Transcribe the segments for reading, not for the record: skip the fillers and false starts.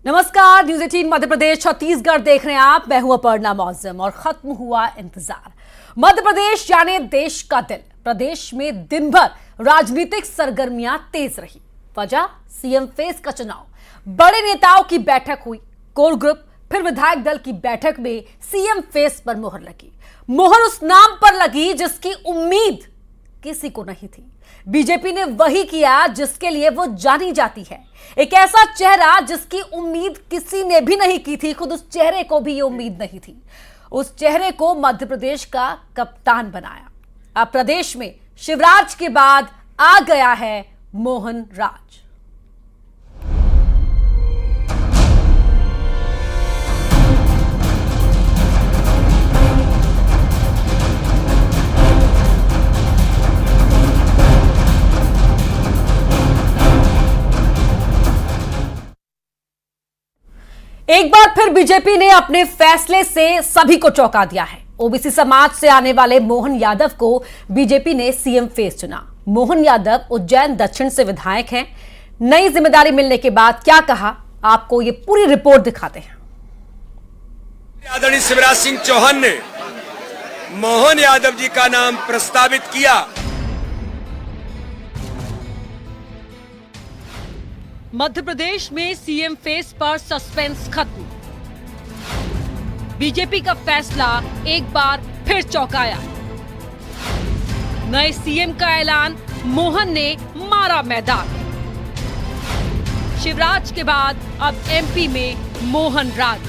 नमस्कार, न्यूज 18 मध्य प्रदेश छत्तीसगढ़ देख रहे हैं आप। मैं हूं अपर्णा मौजम और खत्म हुआ इंतजार। मध्य प्रदेश यानी देश का दिल। प्रदेश में दिन भर राजनीतिक सरगर्मियां तेज रही। वजह सीएम फेस का चुनाव, बड़े नेताओं की बैठक हुई, कोर ग्रुप फिर विधायक दल की बैठक में सीएम फेस पर मोहर लगी। मोहर उस नाम पर लगी जिसकी उम्मीद किसी को नहीं थी। बीजेपी ने वही किया जिसके लिए वो जानी जाती है। एक ऐसा चेहरा जिसकी उम्मीद किसी ने भी नहीं की थी, खुद उस चेहरे को भी ये उम्मीद नहीं थी। उस चेहरे को मध्य प्रदेश का कप्तान बनाया। अब प्रदेश में शिवराज के बाद आ गया है मोहन राज। एक बार फिर बीजेपी ने अपने फैसले से सभी को चौंका दिया है। ओबीसी समाज से आने वाले मोहन यादव को बीजेपी ने सीएम फेस चुना। मोहन यादव उज्जैन दक्षिण से विधायक हैं। नई जिम्मेदारी मिलने के बाद क्या कहा, आपको ये पूरी रिपोर्ट दिखाते हैं। आदरणीय शिवराज सिंह चौहान ने मोहन यादव जी का नाम प्रस्तावित किया। मध्य प्रदेश में सीएम फेस पर सस्पेंस खत्म। बीजेपी का फैसला एक बार फिर चौंकाया। नए सीएम का ऐलान, मोहन ने मारा मैदान। शिवराज के बाद अब एमपी में मोहन राज।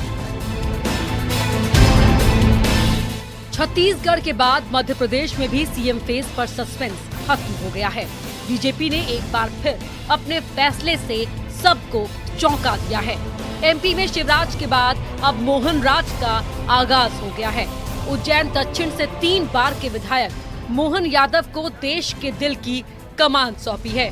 छत्तीसगढ़ के बाद मध्य प्रदेश में भी सीएम फेस पर सस्पेंस खत्म हो गया है। बीजेपी ने एक बार फिर अपने फैसले से सबको चौंका दिया है। एमपी में शिवराज के बाद अब मोहन राज का आगाज हो गया है। उज्जैन दक्षिण से 3 बार के विधायक मोहन यादव को देश के दिल की कमान सौंपी है।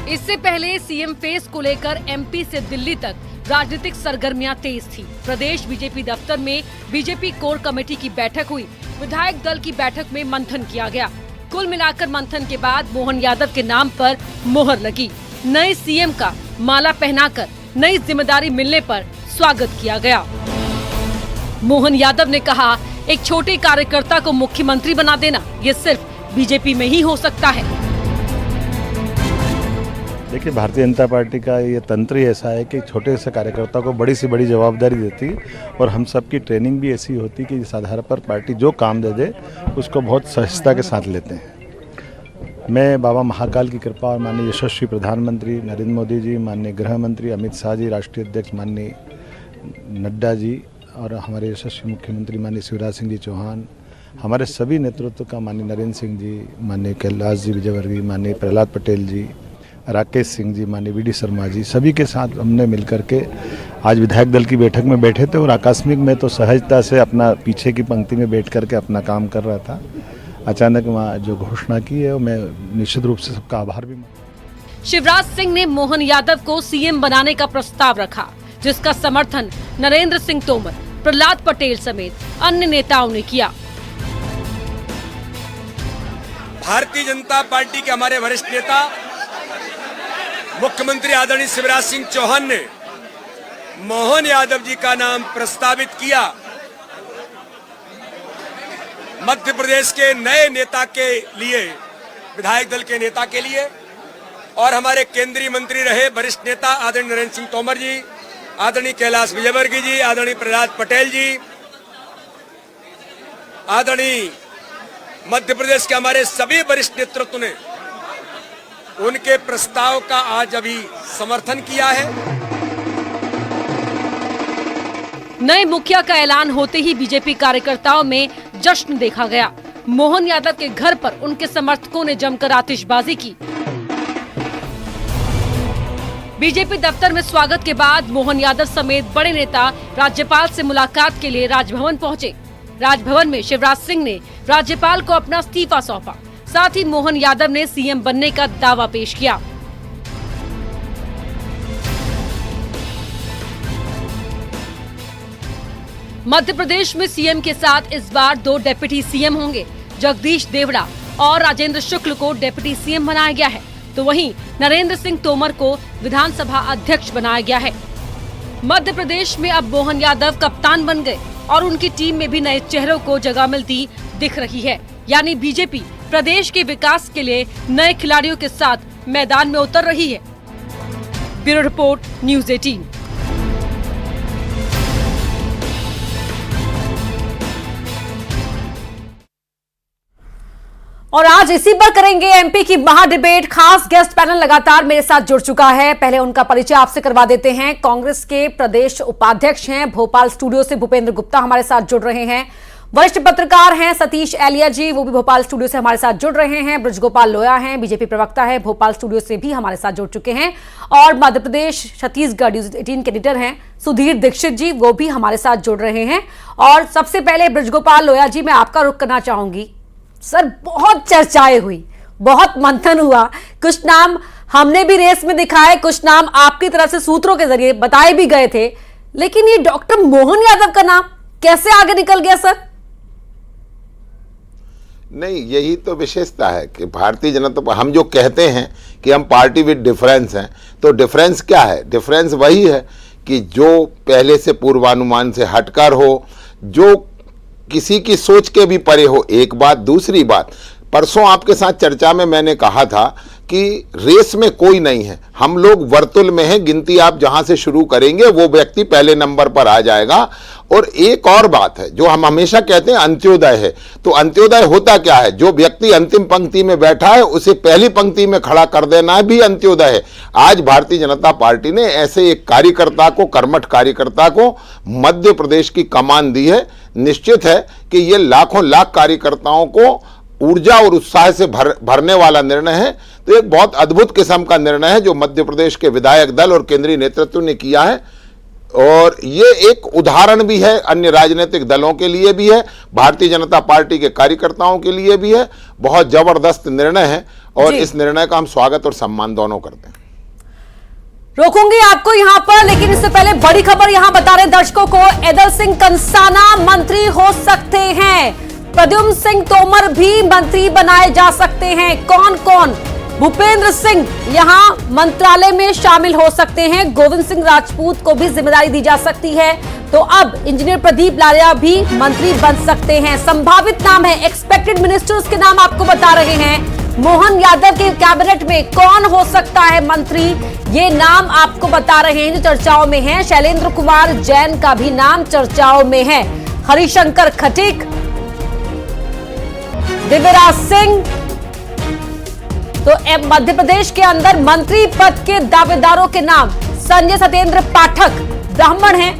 इससे पहले सीएम फेस को लेकर एमपी से दिल्ली तक राजनीतिक सरगर्मियां तेज थी। प्रदेश बीजेपी दफ्तर में बीजेपी कोर कमेटी की बैठक हुई। विधायक दल की बैठक में मंथन किया गया। कुल मिलाकर मंथन के बाद मोहन यादव के नाम पर मोहर लगी। नए सीएम का माला पहनाकर नई जिम्मेदारी मिलने पर स्वागत किया गया। मोहन यादव ने कहा, एक छोटे कार्यकर्ता को मुख्यमंत्री बना देना ये सिर्फ बीजेपी में ही हो सकता है। देखिए, भारतीय जनता पार्टी का ये तंत्र ही ऐसा है कि छोटे से कार्यकर्ता को बड़ी से बड़ी जवाबदारी देती और हम सब की ट्रेनिंग भी ऐसी होती कि इस आधार पर पार्टी जो काम दे दे उसको बहुत सहजता के साथ लेते हैं। मैं बाबा महाकाल की कृपा और माननीय यशस्वी प्रधानमंत्री नरेंद्र मोदी जी, माननीय गृह मंत्री अमित शाह जी, राष्ट्रीय अध्यक्ष माननीय नड्डा जी और हमारे यशस्वी मुख्यमंत्री माननीय शिवराज सिंह जी चौहान, हमारे सभी नेतृत्व का माननीय नरेंद्र सिंह जी, माननीय कैलाश जी विजयवर्गीय, माननीय प्रहलाद पटेल जी, राकेश सिंह जी, माननीय वीडी शर्मा जी, सभी के साथ हमने मिलकर के आज विधायक दल की बैठक में बैठे थे और आकस्मिक में तो सहजता से अपना पीछे की पंक्ति में बैठ करके अपना काम कर रहा था। अचानक वहाँ जो घोषणा की है मैं निश्चित रूप से सबका आभार भी मानता। शिवराज सिंह ने मोहन यादव को सीएम बनाने का प्रस्ताव रखा, जिसका समर्थन नरेंद्र सिंह तोमर, प्रहलाद पटेल समेत अन्य नेताओं ने किया। भारतीय जनता पार्टी के हमारे वरिष्ठ नेता मुख्यमंत्री आदरणीय शिवराज सिंह चौहान ने मोहन यादव जी का नाम प्रस्तावित किया। मध्य प्रदेश के नए नेता के लिए, विधायक दल के नेता के लिए, और हमारे केंद्रीय मंत्री रहे वरिष्ठ नेता आदरणीय नरेंद्र सिंह तोमर जी, आदरणीय कैलाश विजयवर्गीय जी, आदरणीय प्रहलाद पटेल जी, आदरणीय मध्य प्रदेश के हमारे सभी वरिष्ठ नेतृत्व ने उनके प्रस्ताव का आज अभी समर्थन किया है। नए मुखिया का ऐलान होते ही बीजेपी कार्यकर्ताओं में जश्न देखा गया। मोहन यादव के घर पर उनके समर्थकों ने जमकर आतिशबाजी की। बीजेपी दफ्तर में स्वागत के बाद मोहन यादव समेत बड़े नेता राज्यपाल से मुलाकात के लिए राजभवन पहुंचे। राजभवन में शिवराज सिंह ने राज्यपाल को अपना इस्तीफा सौंपा। साथ ही मोहन यादव ने सीएम बनने का दावा पेश किया। मध्य प्रदेश में सीएम के साथ इस बार 2 डेप्यूटी सीएम होंगे। जगदीश देवड़ा और राजेंद्र शुक्ल को डेप्यूटी सीएम बनाया गया है, तो वहीं नरेंद्र सिंह तोमर को विधानसभा अध्यक्ष बनाया गया है। मध्य प्रदेश में अब मोहन यादव कप्तान बन गए और उनकी टीम में भी नए चेहरों को जगह मिलती दिख रही है। यानी बीजेपी प्रदेश के विकास के लिए नए खिलाड़ियों के साथ मैदान में उतर रही है। Bureau report, news 18। और आज इसी पर करेंगे एमपी की महा डिबेट। खास गेस्ट पैनल लगातार मेरे साथ जुड़ चुका है। पहले उनका परिचय आपसे करवा देते हैं। कांग्रेस के प्रदेश उपाध्यक्ष हैं, भोपाल स्टूडियो से भूपेंद्र गुप्ता हमारे साथ जुड़ रहे हैं। वरिष्ठ पत्रकार हैं सतीश एलिया जी, वो भी भोपाल स्टूडियो से हमारे साथ जुड़ रहे हैं। ब्रजगोपाल लोया हैं, बीजेपी प्रवक्ता है, भोपाल स्टूडियो से भी हमारे साथ जुड़ चुके हैं। और मध्य प्रदेश छत्तीसगढ़ न्यूज़ 18 के एडिटर हैं सुधीर दीक्षित जी, वो भी हमारे साथ जुड़ रहे हैं। और सबसे पहले ब्रजगोपाल लोया जी, मैं आपका रुख करना चाहूंगी। सर, बहुत चर्चाएं हुई, बहुत मंथन हुआ, कुछ नाम हमने भी रेस में दिखाए, कुछ नाम आपकी तरफ से सूत्रों के जरिए बताए भी गए थे, लेकिन ये डॉक्टर मोहन यादव का नाम कैसे आगे निकल गया सर? नहीं, यही तो विशेषता है कि भारतीय जनता, हम जो कहते हैं कि हम पार्टी विद डिफरेंस हैं, तो डिफरेंस क्या है? डिफरेंस वही है कि जो पहले से पूर्वानुमान से हटकर हो, जो किसी की सोच के भी परे हो। एक बात। दूसरी बात, परसों आपके साथ चर्चा में मैंने कहा था कि रेस में कोई नहीं है, हम लोग वर्तुल में हैं। गिनती आप जहां से शुरू करेंगे वो व्यक्ति पहले नंबर पर आ जाएगा। और एक और बात है जो हम हमेशा कहते हैं, अंत्योदय है। तो अंत्योदय होता क्या है? जो व्यक्ति अंतिम पंक्ति में बैठा है उसे पहली पंक्ति में खड़ा कर देना भी अंत्योदय है। आज भारतीय जनता पार्टी ने ऐसे एक कार्यकर्ता को, कर्मठ कार्यकर्ता को मध्य प्रदेश की कमान दी है। निश्चित है कि ये लाखों लाख कार्यकर्ताओं को ऊर्जा और उत्साह से भरने वाला निर्णय है। तो एक बहुत अद्भुत किस्म का निर्णय है जो मध्य प्रदेश के विधायक दल और केंद्रीय नेतृत्व ने किया है। और ये एक उदाहरण भी है, अन्य राजनीतिक दलों के लिए भी है, भारतीय जनता पार्टी के कार्यकर्ताओं के लिए भी है। बहुत जबरदस्त निर्णय है और इस निर्णय का हम स्वागत और सम्मान दोनों करते हैं। रोकूंगी आपको यहां पर, लेकिन इससे पहले बड़ी खबर यहां बता रहे दर्शकों को। एदल सिंह कंसाना मंत्री हो सकते हैं, प्रद्युम्न सिंह तोमर भी मंत्री बनाए जा सकते हैं। कौन कौन? भूपेंद्र सिंह यहां मंत्रालय में शामिल हो सकते हैं, गोविंद सिंह राजपूत को भी जिम्मेदारी दी जा सकती है। तो अब इंजीनियर प्रदीप लालिया भी मंत्री बन सकते हैं। संभावित नाम है, एक्सपेक्टेड मिनिस्टर्स के नाम आपको बता रहे हैं। मोहन यादव के कैबिनेट में कौन हो सकता है मंत्री, ये नाम आपको बता रहे हैं जो चर्चाओं में है। शैलेंद्र कुमार जैन का भी नाम चर्चाओं में है। हरिशंकर खटीक, दिव्यराज सिंह। तो मध्य प्रदेश के अंदर मंत्री पद के दावेदारों के नाम, संजय सत्येंद्र पाठक ब्राह्मण हैं,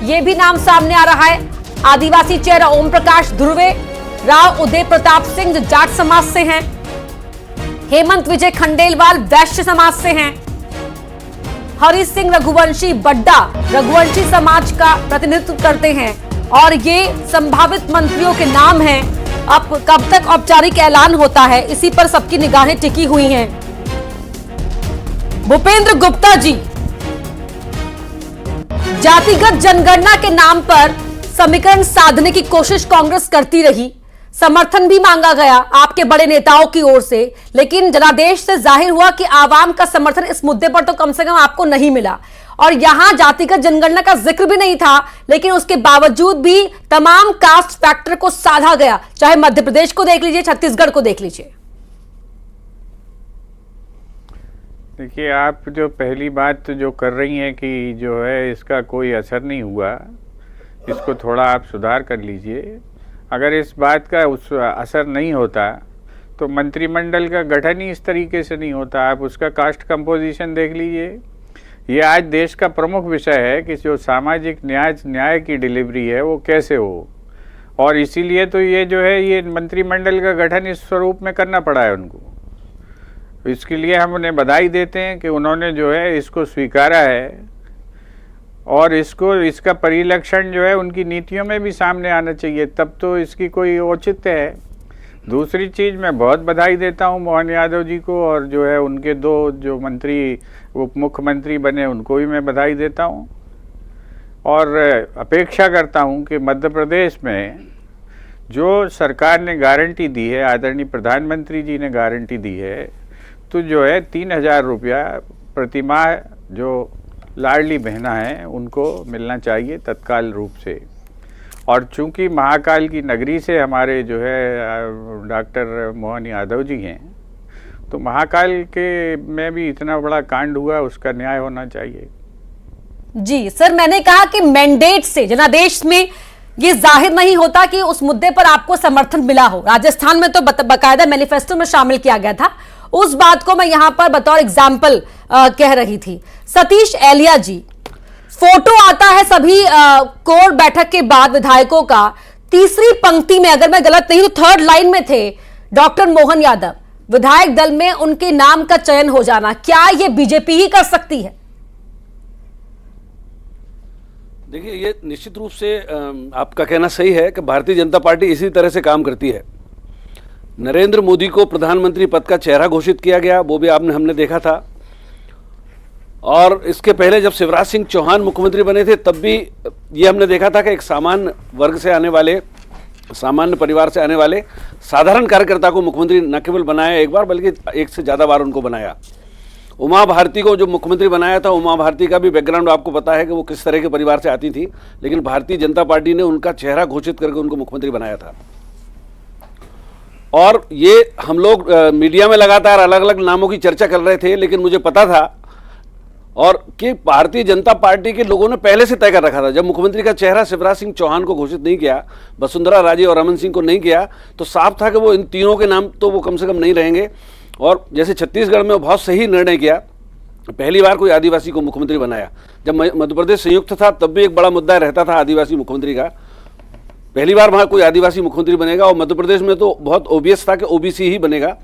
ये भी नाम सामने आ रहा है। आदिवासी चेहरा ओम प्रकाश ध्रुवे, राव उदय प्रताप सिंह जो जाट समाज से हैं, हेमंत विजय खंडेलवाल वैश्य समाज से हैं, हरि सिंह रघुवंशी बड्डा रघुवंशी समाज का प्रतिनिधित्व करते हैं। और ये संभावित मंत्रियों के नाम हैं। अब कब तक औपचारिक ऐलान होता है, इसी पर सबकी निगाहें टिकी हुई हैं। भूपेंद्र गुप्ता जी, जातिगत जनगणना के नाम पर समीकरण साधने की कोशिश कांग्रेस करती रही, समर्थन भी मांगा गया आपके बड़े नेताओं की ओर से, लेकिन जनादेश से जाहिर हुआ कि आवाम का समर्थन इस मुद्दे पर तो कम से कम आपको नहीं मिला। और यहां जातिगत जनगणना का जिक्र भी नहीं था, लेकिन उसके बावजूद भी तमाम कास्ट फैक्टर को साधा गया। चाहे मध्य प्रदेश को देख लीजिए, छत्तीसगढ़ को देख लीजिए। देखिए, आप जो पहली बात जो कर रही हैं कि जो है इसका कोई असर नहीं हुआ, इसको थोड़ा आप सुधार कर लीजिए। अगर इस बात का उस असर नहीं होता तो मंत्रिमंडल का गठन ही इस तरीके से नहीं होता। आप उसका कास्ट कंपोजिशन देख लीजिए। ये आज देश का प्रमुख विषय है कि जो सामाजिक न्याय की डिलीवरी है वो कैसे हो, और इसीलिए तो ये जो है ये मंत्रिमंडल का गठन इस स्वरूप में करना पड़ा है उनको। इसके लिए हम उन्हें बधाई देते हैं कि उन्होंने जो है इसको स्वीकारा है और इसका परिलक्षण जो है उनकी नीतियों में भी सामने आना चाहिए, तब तो इसकी कोई औचित्य है। दूसरी चीज़, मैं बहुत बधाई देता हूं मोहन यादव जी को, और जो है उनके दो जो मंत्री उप मुख्यमंत्री बने उनको भी मैं बधाई देता हूं। और अपेक्षा करता हूं कि मध्य प्रदेश में जो सरकार ने गारंटी दी है, आदरणीय प्रधानमंत्री जी ने गारंटी दी है, तो जो है 3,000 रुपया प्रतिमाह जो लाडली बहना है उनको मिलना चाहिए तत्काल रूप से। और चूंकि महाकाल की नगरी से हमारे जो है डॉक्टर मोहन यादव जी हैं, तो महाकाल के में भी इतना बड़ा कांड हुआ, उसका न्याय होना चाहिए। जी सर, मैंने कहा कि मैंडेट से जनादेश में ये जाहिर नहीं होता कि उस मुद्दे पर आपको समर्थन मिला हो। राजस्थान में तो बकायदा मैनिफेस्टो में शामिल किया गया था, उस बात को मैं यहां पर बतौर एग्जाम्पल कह रही थी। सतीश एलिया जी, फोटो आता है सभी कोर बैठक के बाद विधायकों का, तीसरी पंक्ति में अगर मैं गलत नहीं तो थर्ड लाइन में थे डॉक्टर मोहन यादव। विधायक दल में उनके नाम का चयन हो जाना, क्या ये बीजेपी ही कर सकती है? देखिए, ये निश्चित रूप से आपका कहना सही है कि भारतीय जनता पार्टी इसी तरह से काम करती है। नरेंद्र मोदी को प्रधानमंत्री पद का चेहरा घोषित किया गया, वो भी हमने देखा था। और इसके पहले जब शिवराज सिंह चौहान मुख्यमंत्री बने थे तब भी ये हमने देखा था कि एक सामान्य वर्ग से आने वाले, सामान्य परिवार से आने वाले साधारण कार्यकर्ता को मुख्यमंत्री न केवल बनाया एक बार, बल्कि एक से ज़्यादा बार उनको बनाया। उमा भारती को जो मुख्यमंत्री बनाया था, उमा भारती का भी बैकग्राउंड आपको पता है कि वो किस तरह के परिवार से आती थी, लेकिन भारतीय जनता पार्टी ने उनका चेहरा घोषित करके उनको मुख्यमंत्री बनाया था। और ये हम लोग मीडिया में लगातार अलग अलग नामों की चर्चा कर रहे थे, लेकिन मुझे पता था और कि भारतीय जनता पार्टी के लोगों ने पहले से तय कर रखा था। जब मुख्यमंत्री का चेहरा शिवराज सिंह चौहान को घोषित नहीं किया, वसुंधरा राजे और रमन सिंह को नहीं किया, तो साफ था कि वो इन तीनों के नाम तो वो कम से कम नहीं रहेंगे। और जैसे छत्तीसगढ़ में वो बहुत सही निर्णय किया, पहली बार कोई आदिवासी को मुख्यमंत्री बनाया। जब मध्य प्रदेश संयुक्त था तब भी एक बड़ा मुद्दा रहता था आदिवासी मुख्यमंत्री का, पहली बार वहाँ कोई आदिवासी मुख्यमंत्री बनेगा। और मध्य प्रदेश में तो बहुत ओबियस था कि ओबीसी ही बनेगा,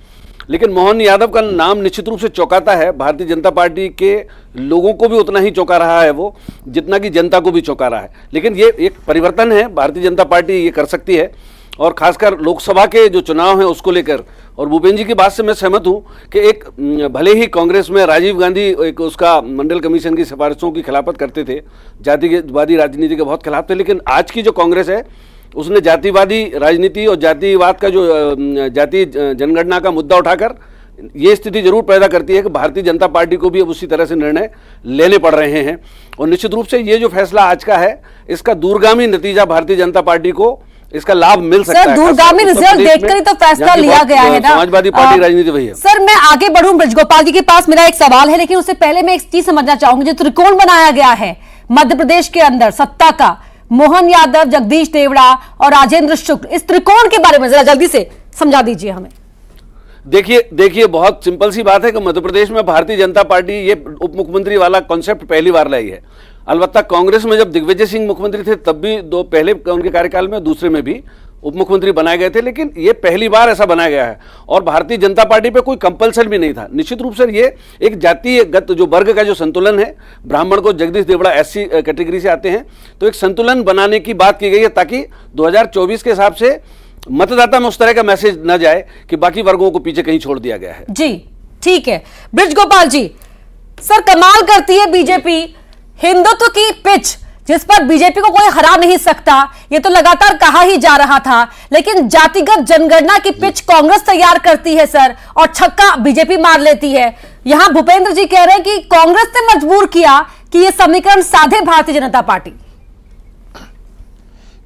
लेकिन मोहन यादव का नाम निश्चित रूप से चौंकाता है। भारतीय जनता पार्टी के लोगों को भी उतना ही चौंका रहा है वो, जितना कि जनता को भी चौंका रहा है। लेकिन ये एक परिवर्तन है, भारतीय जनता पार्टी ये कर सकती है। और खासकर लोकसभा के जो चुनाव हैं उसको लेकर, और भूपेंद्र जी की बात से मैं सहमत हूँ कि एक भले ही कांग्रेस में राजीव गांधी एक उसका मंडल कमीशन की सिफारिशों की खिलाफत करते थे, जातिवादी राजनीति के बहुत खिलाफ थे, लेकिन आज की जो कांग्रेस है उसने जातिवादी राजनीति और जातिवाद का जो जाति जनगणना का मुद्दा उठाकर ये स्थिति जरूर पैदा करती है कि भारतीय जनता पार्टी को भी अब उसी तरह से निर्णय लेने पड़ रहे हैं। और निश्चित रूप से ये जो फैसला आज का है, इसका दूरगामी नतीजा भारतीय जनता पार्टी को इसका लाभ मिल सकता है। दूरगामी रिजल्ट देखकर ही तो फैसला लिया गया है ना। समाजवादी पार्टी राजनीति वही है। सर, मैं आगे बढ़ूं ब्रजगोपाल जी के पास, मेरा एक सवाल है, लेकिन उससे पहले मैं एक चीज समझना चाहूंगी। जो त्रिकोण बनाया गया है मध्य प्रदेश के अंदर सत्ता का, मोहन यादव, जगदीश देवड़ा और राजेंद्र शुक्ल, इस त्रिकोण के बारे में जरा जल्दी से समझा दीजिए हमें। देखिए बहुत सिंपल सी बात है कि मध्य प्रदेश में भारतीय जनता पार्टी ये उप मुख्यमंत्री वाला कॉन्सेप्ट पहली बार लाई है। अलबत्ता कांग्रेस में जब दिग्विजय सिंह मुख्यमंत्री थे तब भी दो पहले उनके कार्यकाल में, दूसरे में भी उप मुख्यमंत्री बनाए गए थे, लेकिन ये पहली बार ऐसा बनाया गया है। और भारतीय जनता पार्टी पे कोई कंपल्सन भी नहीं था। निश्चित रूप से ये एक जातिगत जो वर्ग का जो संतुलन है, ब्राह्मण को जगदीश देवड़ा एससी कैटेगरी से आते हैं, तो एक संतुलन बनाने की बात की गई है ताकि 2024 के हिसाब से मतदाता में उस तरह का मैसेज न जाए कि बाकी वर्गों को पीछे कहीं छोड़ दिया गया है। जी ठीक है। ब्रजगोपाल जी, सर कमाल करती है बीजेपी, हिंदुत्व की पिच जिस पर बीजेपी को कोई हरा नहीं सकता, ये तो लगातार कहा ही जा रहा था, लेकिन जातिगत जनगणना की पिच कांग्रेस तैयार करती है सर, और छक्का बीजेपी मार लेती है। यहां भूपेंद्र जी कह रहे हैं कि कांग्रेस ने मजबूर किया कि यह समीकरण साधे भारतीय जनता पार्टी।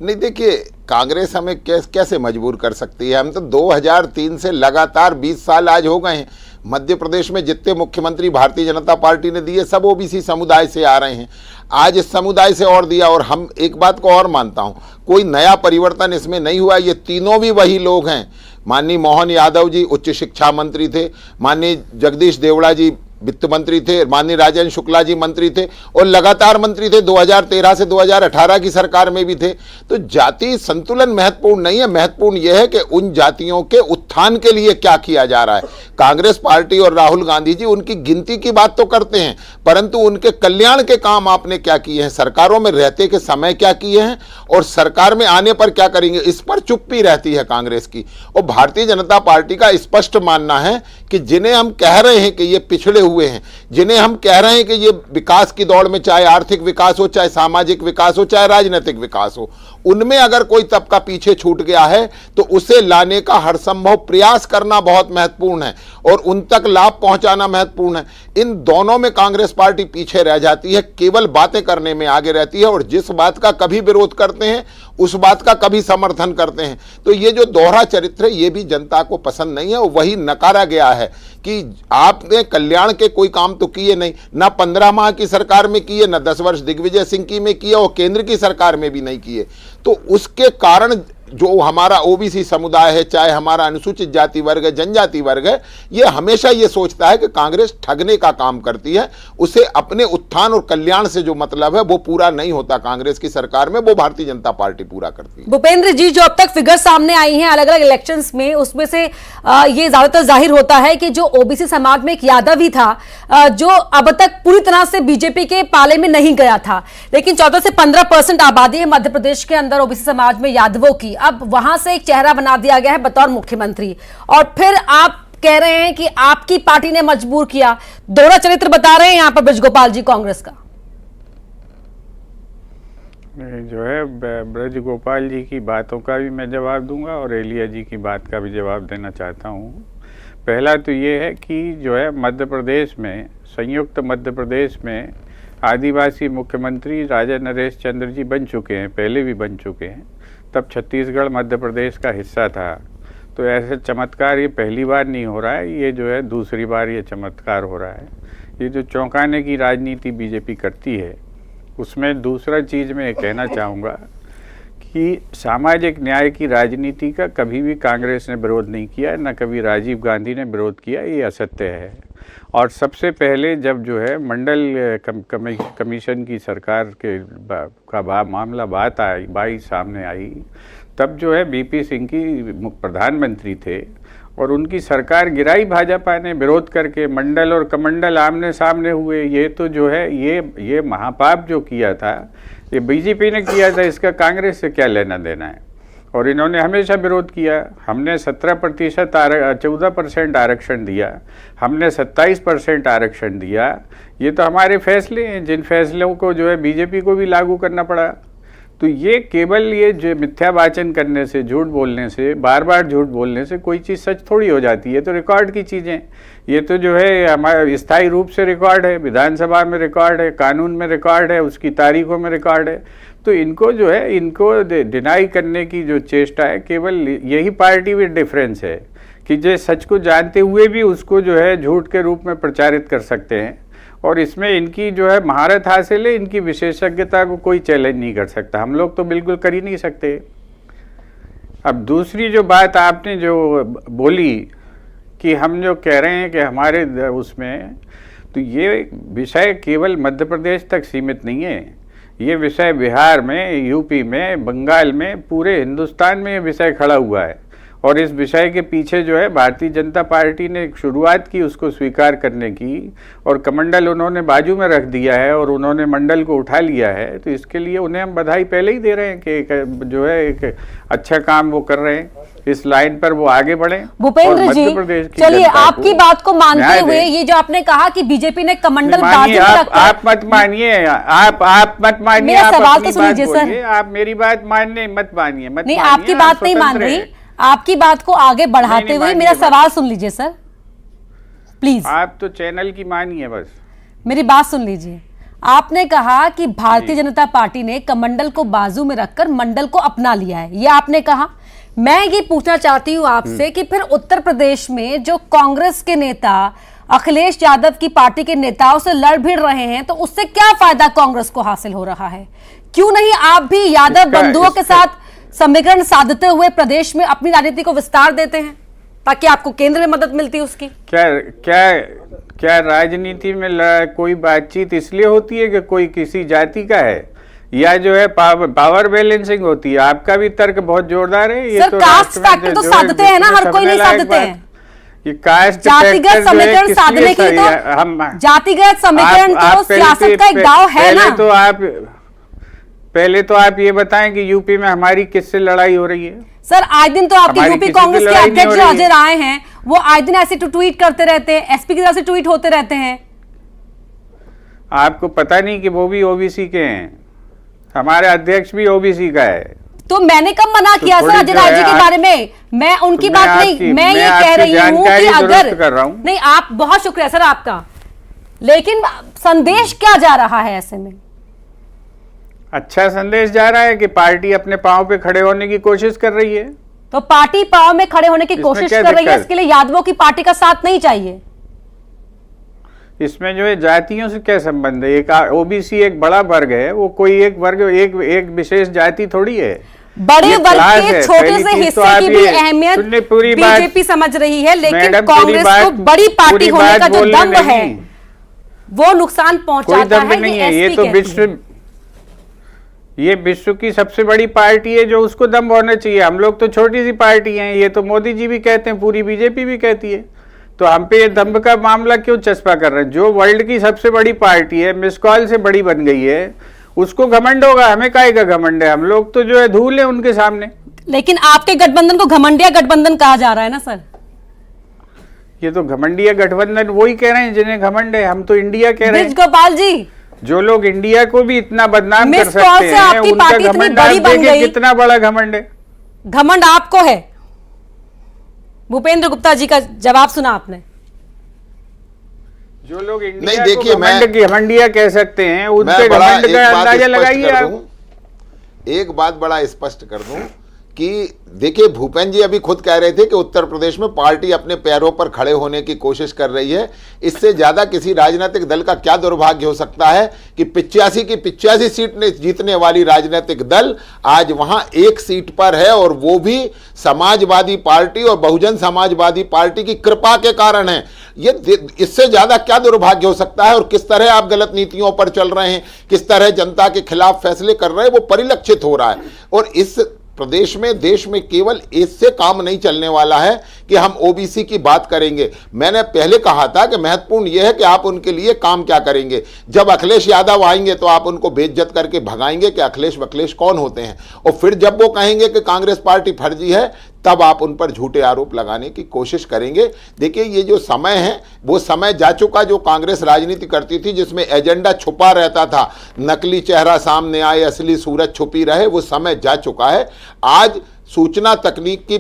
नहीं, देखिए कांग्रेस हमें कैसे मजबूर कर सकती है। हम तो 2003 से लगातार 20 साल आज हो गए हैं, मध्य प्रदेश में जितने मुख्यमंत्री भारतीय जनता पार्टी ने दिए सब ओबीसी समुदाय से आ रहे हैं। आज इस समुदाय से और दिया, और हम एक बात को और मानता हूं, कोई नया परिवर्तन इसमें नहीं हुआ। ये तीनों भी वही लोग हैं। माननीय मोहन यादव जी उच्च शिक्षा मंत्री थे, माननीय जगदीश देवड़ा जी वित्त मंत्री थे, माननीय राजेंद्र शुक्ला जी मंत्री थे और लगातार मंत्री थे, 2013 से 2018 की सरकार में भी थे। तो जाति संतुलन महत्वपूर्ण नहीं है, महत्वपूर्ण यह है कि उन जातियों के उत्थान के लिए क्या किया जा रहा है। कांग्रेस पार्टी और राहुल गांधी जी उनकी गिनती की बात तो करते हैं, परंतु उनके कल्याण के काम आपने क्या किए हैं, सरकारों में रहते के समय क्या किए हैं और सरकार में आने पर क्या करेंगे, इस पर चुप्पी रहती है कांग्रेस की। और भारतीय जनता पार्टी का स्पष्ट मानना है कि जिन्हें हम कह रहे हैं कि ये पिछड़े हुए हैं, जिन्हें हम कह रहे हैं कि ये विकास की दौड़ में, चाहे आर्थिक विकास हो, चाहे सामाजिक विकास हो, चाहे राजनीतिक विकास हो, उनमें अगर कोई तबका पीछे छूट गया है तो उसे लाने का हर संभव प्रयास करना बहुत महत्वपूर्ण है। और उन तक लाभ पहुंचाना महत्वपूर्ण है। इन दोनों में कांग्रेस पार्टी पीछे रह जाती है, केवल बातें करने में आगे रहती है और जिस बात का कभी विरोध करते हैं उस बात का कभी समर्थन करते हैं। तो ये जो दोहरा चरित्र है ये भी जनता को पसंद नहीं है और वही नकारा गया है कि आपने कल्याण के कोई काम तो किए नहीं, ना 15 माह की सरकार में किए, ना 10 वर्ष दिग्विजय सिंह की में किए और केंद्र की सरकार में भी नहीं किए। तो उसके कारण जो हमारा ओबीसी समुदाय है, चाहे हमारा अनुसूचित जाति वर्ग है, जनजाति वर्ग है, ये हमेशा ये सोचता है कि कांग्रेस ठगने का काम करती है। उसे अपने उत्थान और कल्याण से जो मतलब है वो पूरा नहीं होता कांग्रेस की सरकार में, वो भारतीय जनता पार्टी पूरा करती है। भूपेंद्र जी, जो अब तक फिगर सामने आई हैं अलग अलग इलेक्शंस में, उसमें से ये ज्यादातर जाहिर होता है कि जो ओबीसी समाज में एक यादव ही था जो अब तक पूरी तरह से बीजेपी के पाले में नहीं गया था, लेकिन 14 से 15% आबादी है मध्य प्रदेश के अंदर ओबीसी समाज में यादवों की। अब वहां से एक चेहरा बना दिया गया है बतौर मुख्यमंत्री, और फिर आप कह रहे हैं कि आपकी पार्टी ने मजबूर किया। दोहरा चरित्र बता रहे हैं यहां पर ब्रजगोपाल जी कांग्रेस का। जो है ब्रजगोपाल जी की बातों का भी मैं जवाब दूंगा और एलिया जी की बात का भी जवाब देना चाहता हूं। पहला तो ये है कि जो है मध्य प्रदेश में, संयुक्त मध्य प्रदेश में आदिवासी मुख्यमंत्री राजा नरेश चंद्र जी बन चुके हैं, पहले भी बन चुके हैं। तब छत्तीसगढ़ मध्य प्रदेश का हिस्सा था। तो ऐसे चमत्कार ये पहली बार नहीं हो रहा है, ये जो है दूसरी बार ये चमत्कार हो रहा है। ये जो चौंकाने की राजनीति बीजेपी करती है, उसमें दूसरा चीज़ मैं कहना चाहूँगा कि सामाजिक न्याय की राजनीति का कभी भी कांग्रेस ने विरोध नहीं किया, न कभी राजीव गांधी ने विरोध किया, ये असत्य है। और सबसे पहले जब जो है मंडल कमीशन की सरकार का मामला बात सामने आई, तब जो है बीपी सिंह की प्रधानमंत्री थे और उनकी सरकार गिराई भाजपा ने विरोध करके। मंडल और कमंडल आमने सामने हुए। ये तो जो है ये महापाप जो किया था ये बीजेपी ने किया था, इसका कांग्रेस से क्या लेना देना है। और इन्होंने हमेशा विरोध किया। हमने 17% 14% आरक्षण दिया, हमने 27% आरक्षण दिया। ये तो हमारे फैसले हैं, जिन फैसलों को जो है बीजेपी को भी लागू करना पड़ा। तो ये केवल ये जो मिथ्या वाचन करने से, झूठ बोलने से, बार बार झूठ बोलने से कोई चीज़ सच थोड़ी हो जाती है। तो रिकॉर्ड की चीज़ें, ये तो जो है हमारा स्थायी रूप से रिकॉर्ड है, विधानसभा में रिकॉर्ड है, कानून में रिकॉर्ड है, उसकी तारीखों में रिकॉर्ड है। तो इनको जो है इनको डिनाई करने की जो चेष्टा है, केवल यही पार्टी विद डिफरेंस है कि जो सच को जानते हुए भी उसको जो है झूठ के रूप में प्रचारित कर सकते हैं। और इसमें इनकी जो है महारत हासिल है, इनकी विशेषज्ञता को कोई चैलेंज नहीं कर सकता। हम लोग तो बिल्कुल कर ही नहीं सकते। अब दूसरी जो बात आपने जो बोली कि हम जो कह रहे हैं कि हमारे उसमें, तो ये विषय केवल मध्य प्रदेश तक सीमित नहीं है। ये विषय बिहार में, यूपी में, बंगाल में, पूरे हिंदुस्तान में ये विषय खड़ा हुआ है। और इस विषय के पीछे जो है भारतीय जनता पार्टी ने शुरुआत की उसको स्वीकार करने की, और कमंडल उन्होंने बाजू में रख दिया है और उन्होंने मंडल को उठा लिया है। तो इसके लिए उन्हें हम बधाई पहले ही दे रहे हैं कि जो है एक अच्छा काम वो कर रहे हैं। इस लाइन पर वो आगे बढ़े। भूपेंद्र जी, चलिए आपकी बात को मानते हुए ये जो आपने कहा कि बीजेपी ने कमंडल बाजू में रखकर, आप मत मानिए, आप मत मानिए, मेरा सवाल तो सुन लीजिए सर। आप मेरी बात मानने मत मानिए, नहीं आपकी बात नहीं मान रही, आपकी बात को आगे बढ़ाते हुए मेरा सवाल सुन लीजिए सर प्लीज। आप तो चैनल की मानिए, बस मेरी बात सुन लीजिए। आपने कहा कि भारतीय जनता पार्टी ने कमंडल को बाजू में रखकर मंडल को अपना लिया है, ये आपने कहा। मैं ये पूछना चाहती हूं आपसे कि फिर उत्तर प्रदेश में जो कांग्रेस के नेता अखिलेश यादव की पार्टी के नेताओं से लड़ भिड़ रहे हैं, तो उससे क्या फायदा कांग्रेस को हासिल हो रहा है? क्यों नहीं आप भी यादव बंधुओं के साथ समीकरण साधते हुए प्रदेश में अपनी राजनीति को विस्तार देते हैं ताकि आपको केंद्र में मदद मिलती है उसकी? क्या राजनीति में कोई बातचीत इसलिए होती है कि कोई किसी जाति का है, या जो है पावर बैलेंसिंग होती है? आपका भी तर्क बहुत जोरदार है। ये सर, तो कास्ट फैक्टर तो साधते हैं ना, हर कोई नहीं साधते हैं। ये कास्ट जातिगत समीकरण साधने की तो हम जातिगत समीकरण तो सियासत का एक दाव है ना। पहले तो आप ये बताएं कि यूपी में हमारी किससे लड़ाई हो रही है? सर आए दिन तो आपके यूपी कांग्रेस के अध्यक्ष जो अजय राय हैं, वो आए दिन ऐसे ट्वीट करते रहते हैं, एसपी की तरफ से ट्वीट होते रहते हैं। आपको पता नहीं कि वो भी ओबीसी के हैं? हमारे अध्यक्ष भी ओबीसी का है। तो मैंने कब मना किया सर अजय राय जी के बारे में? मैं उनकी बात नहीं, मैं ये कह रही हूँ कि अगर नहीं, आप बहुत शुक्रिया सर आपका, लेकिन संदेश क्या जा रहा है ऐसे में? अच्छा संदेश जा रहा है कि पार्टी अपने पांव पे खड़े होने की कोशिश कर रही है। तो पार्टी पांव में खड़े होने की कोशिश कर रही है, इसके लिए यादवों की पार्टी का साथ नहीं चाहिए? इसमें जो है जातियों से क्या संबंध है? एक ओबीसी एक बड़ा वर्ग है, वो कोई एक वर्ग एक विशेष जाति थोड़ी है। बड़े वर्ग के छोटे से हिस्से की भी अहमियत बीजेपी समझ रही है, लेकिन कांग्रेस को बड़ी पार्टी होने का जो दम्भ है वो नुकसान पहुंचाता है। ये तो ये विश्व की सबसे बड़ी पार्टी है, जो उसको दम होना चाहिए। हम लोग तो छोटी सी पार्टी हैं, ये तो मोदी जी भी कहते हैं, पूरी बीजेपी भी कहती है। तो हम पे ये दम्भ का मामला क्यों चस्पा कर रहे हैं? जो वर्ल्ड की सबसे बड़ी पार्टी है, मिस कॉल से बड़ी बन गई है, उसको घमंड होगा, हमें काहे का घमंड है? हम लोग तो जो है धूल है उनके सामने। लेकिन आपके गठबंधन को घमंडिया गठबंधन कहा जा रहा है ना सर? ये तो घमंडिया गठबंधन वही कह रहे हैं जिन्हें घमंड है, हम तो इंडिया कह रहे हैं। गोपाल जी, जो लोग इंडिया को भी इतना बदनाम कर सकते हैं, उनका घमंड आप देखिए कितना बड़ा घमंड है। घमंड आपको है। भूपेंद्र गुप्ता जी का जवाब सुना आपने। जो लोग इंडिया को घमंड की घमंडिया कह सकते हैं, उनके घमंड का अंदाजा लगाइए आप। एक बात बड़ा स्पष्ट कर दूं कि देखिए, भूपेंद्र जी अभी खुद कह रहे थे कि उत्तर प्रदेश में पार्टी अपने पैरों पर खड़े होने की कोशिश कर रही है। इससे ज्यादा किसी राजनीतिक दल का क्या दुर्भाग्य हो सकता है कि 85 की 85 सीट ने जीतने वाली राजनीतिक दल आज वहां एक सीट पर है, और वो भी समाजवादी पार्टी और बहुजन समाजवादी पार्टी की कृपा के कारण है। ये इससे ज्यादा क्या दुर्भाग्य हो सकता है? और किस तरह आप गलत नीतियों पर चल रहे हैं, किस तरह जनता के खिलाफ फैसले कर रहे हैं, वो परिलक्षित हो रहा है। और इस प्रदेश में, देश में केवल इससे काम नहीं चलने वाला है कि हम ओबीसी की बात करेंगे। मैंने पहले कहा था कि महत्वपूर्ण यह है कि आप उनके लिए काम क्या करेंगे। जब अखिलेश यादव आएंगे तो आप उनको बेइज्जत करके भगाएंगे कि अखिलेश कौन होते हैं, और फिर जब वो कहेंगे कि कांग्रेस पार्टी फर्जी है, तब आप उन पर झूठे आरोप लगाने की कोशिश करेंगे। देखिए, ये जो समय है वो समय जा चुका जो कांग्रेस राजनीति करती थी, जिसमें एजेंडा छुपा रहता था, नकली चेहरा सामने आए, असली सूरत छुपी रहे। वो समय जा चुका है। आज सूचना तकनीक की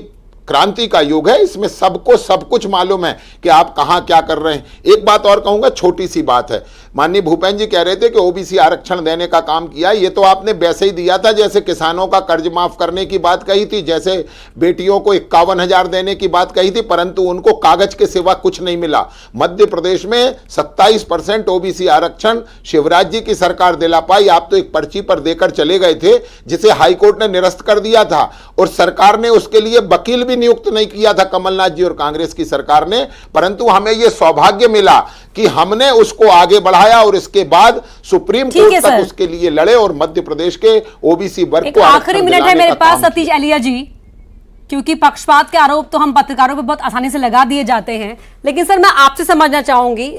क्रांति का युग है। इसमें सबको सब कुछ मालूम है कि आप कहां क्या कर रहे हैं। एक बात और कहूंगा, छोटी सी बात है। माननीय भूपेंद्र जी कह रहे थे कि ओबीसी आरक्षण देने का काम किया। ये तो आपने वैसे ही दिया था जैसे किसानों का कर्ज माफ करने की बात कही थी, जैसे बेटियों को 51,000 देने की बात कही थी, परंतु उनको कागज के सिवा कुछ नहीं मिला। मध्य प्रदेश में 27% ओबीसी आरक्षण शिवराज जी की सरकार दिला पाई। आप तो एक पर्ची पर देकर चले गए थे, जिसे हाईकोर्ट ने निरस्त कर दिया था, और सरकार ने उसके लिए वकील भी नियुक्त नहीं किया था, कमलनाथ जी और कांग्रेस की सरकार ने। परंतु हमें यह सौभाग्य मिला कि हमने उसको आगे बढ़ाया, और इसके बाद सुप्रीम कोर्ट तक उसके लिए लड़े, और मध्य प्रदेश के ओबीसी वर्ग को आखिरी मिनट है मेरे पास सतीश एलिया जी, क्योंकि पक्षपात के आरोप तो हम पत्रकारों पर बहुत आसानी से लगा दिए जाते हैं। लेकिन सर, मैं आपसे समझना चाहूंगी,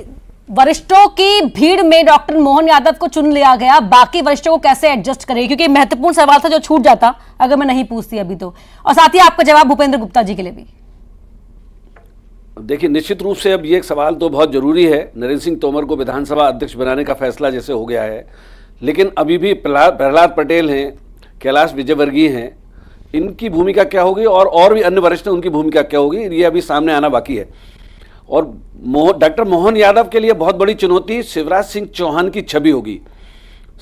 वरिष्ठों की भीड़ में डॉक्टर मोहन यादव को चुन लिया गया, बाकी वरिष्ठों को कैसे एडजस्ट करें? क्योंकि महत्वपूर्ण सवाल था जो छूट जाता अगर मैं नहीं पूछती अभी तो। और साथ ही आपका जवाब भूपेंद्र गुप्ता जी के लिए भी। देखिए, निश्चित रूप से अब ये एक सवाल तो बहुत जरूरी है। नरेंद्र सिंह तोमर को विधानसभा अध्यक्ष बनाने का फैसला जैसे हो गया है, लेकिन अभी भी प्रहलाद पटेल हैं, कैलाश विजयवर्गीय हैं, इनकी भूमिका क्या होगी, और भी अन्य वरिष्ठ उनकी भूमिका क्या होगी, ये अभी सामने आना बाकी है। और डॉक्टर मोहन यादव के लिए बहुत बड़ी चुनौती शिवराज सिंह चौहान की छवि होगी।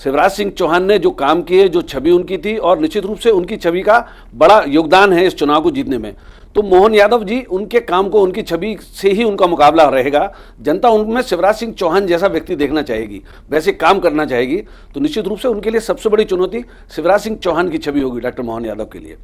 शिवराज सिंह चौहान ने जो काम किए, जो छवि उनकी थी, और निश्चित रूप से उनकी छवि का बड़ा योगदान है इस चुनाव को जीतने में। तो मोहन यादव जी, उनके काम को, उनकी छवि से ही उनका मुकाबला रहेगा। जनता उनमें शिवराज सिंह चौहान जैसा व्यक्ति देखना चाहेगी, वैसे काम करना चाहेगी। तो निश्चित रूप से उनके लिए सबसे बड़ी चुनौती शिवराज सिंह चौहान की छवि होगी डॉक्टर मोहन यादव के लिए।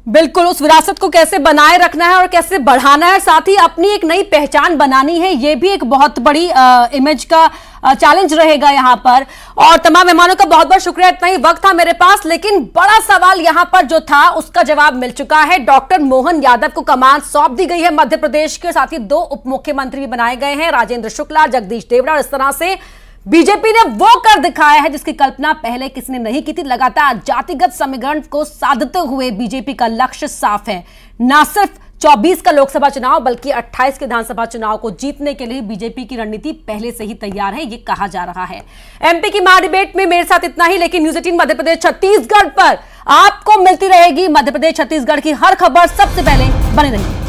बिल्कुल, उस विरासत को कैसे बनाए रखना है और कैसे बढ़ाना है, साथ ही अपनी एक नई पहचान बनानी है, ये भी एक बहुत बड़ी इमेज का चैलेंज रहेगा यहाँ पर। और तमाम मेहमानों का बहुत बहुत शुक्रिया। इतना ही वक्त था मेरे पास, लेकिन बड़ा सवाल यहाँ पर जो था उसका जवाब मिल चुका है। डॉक्टर मोहन यादव को कमान सौंप दी गई है मध्य प्रदेश के, साथ ही 2 उप मुख्यमंत्री भी बनाए गए हैं, राजेंद्र शुक्ला, जगदीश देवड़ा। इस तरह से बीजेपी ने वो कर दिखाया है जिसकी कल्पना पहले किसी ने नहीं की थी। लगातार जातिगत समीकरण को साधते हुए बीजेपी का लक्ष्य साफ है, ना सिर्फ 24 का लोकसभा चुनाव बल्कि 28 के विधानसभा चुनाव को जीतने के लिए बीजेपी की रणनीति पहले से ही तैयार है, ये कहा जा रहा है। एमपी की महाडिबेट में मेरे साथ इतना ही, लेकिन न्यूज 18 मध्य प्रदेश छत्तीसगढ़ पर आपको मिलती रहेगी मध्य प्रदेश छत्तीसगढ़ की हर खबर सबसे पहले। बने रहिए।